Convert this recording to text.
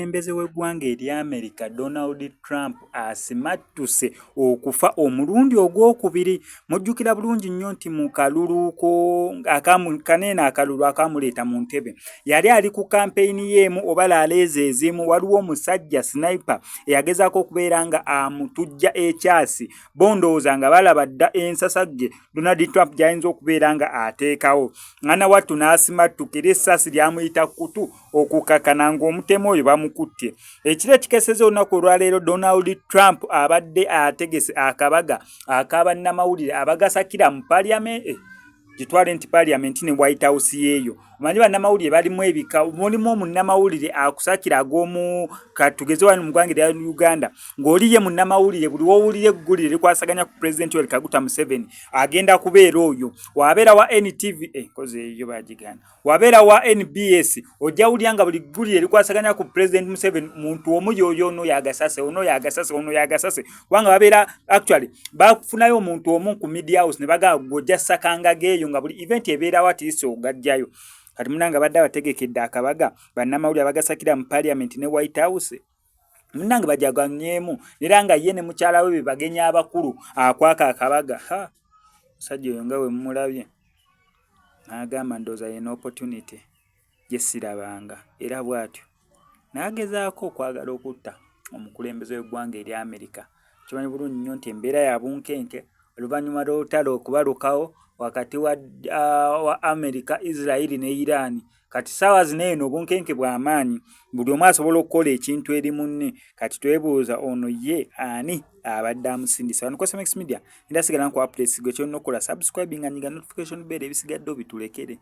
omukulembeze w'eggwanga erya America Donald Trump asimattuse okufa omulundi ogwokubiri. Mujjukira bulungi nnyo nti mu kaluluuko kanene akalulu akamuleeta mu ntebe yali ali ku kampeyini yeemu oba laaleeza ezimu, waliwo omusajja sniper eyagezaako okubeera nga amutujja ekyasi bondowooza nga balaba dda ensasagge Donald Trump gy'ayinza okubeera nga ateekawo. Mwana wattu n'asimattuka era essasi lyamuyita kutu okukakana ng'omutemu oyo bamukutte. Ekiro ekikeseza olunaku olwaleero Donald Trump abadde ategese akabaga ak'abannamawulire abagasakira mu paliamenti gitwale nti paliamenti ne White House yeeyo. Omanyi bannamawulire balimu ebika, mulimu omunnamawulire akusakira ag'omu katugeze wano mu ggwanga erya Uganda ng'oli ye munnamawulire buli w'owulira eggulire likwasaganya ku Pulezidenti Yoweri Kaguta Museveni agenda kubeera oyo. Wabeera wa NTV koze eyo bagigana, wabeera wa NBS ojja wulya nga buli ggulire likwasaganya ku Pulezidenti Museveni muntu omu yoyo ono yagasase ono yagasase ono yagasase, kubanga babeera actually bafunayo omuntu omu ku media house ne bagamba gojja sakanga geeyo nga buli event ebeera watisi ogajjayo. Kati munanga badde abategekedde akabaga bannamawulire abagasakira mu Parliament ne White House munanga bajaganyemu era nga ye ne mukyala we bagenya abakulu akwaka akabaga. Musajja oyo nga we mumulabye n'agamba ndooza ye opportunity gye sirabanga era bw'atyo n'agezaako okwagala okutta omukulembeze w'eggwanga erya America. Kimanyi bulungi nnyo nti embeera ya bunkenke oluvannyuma lw'olutalo okubalukawo wakati wa America, Israel ne Iran. Kati sawa zino eno bunkenke bw'amaanyi buli omu asobola okukola ekintu eri munne. Kati twebuuza ono ye ani abadde amusindisa. Wano ku SMX Media ndasigala nku updates gwe kyonna okukola subscribing and notification bell ebisigadde obitulekere.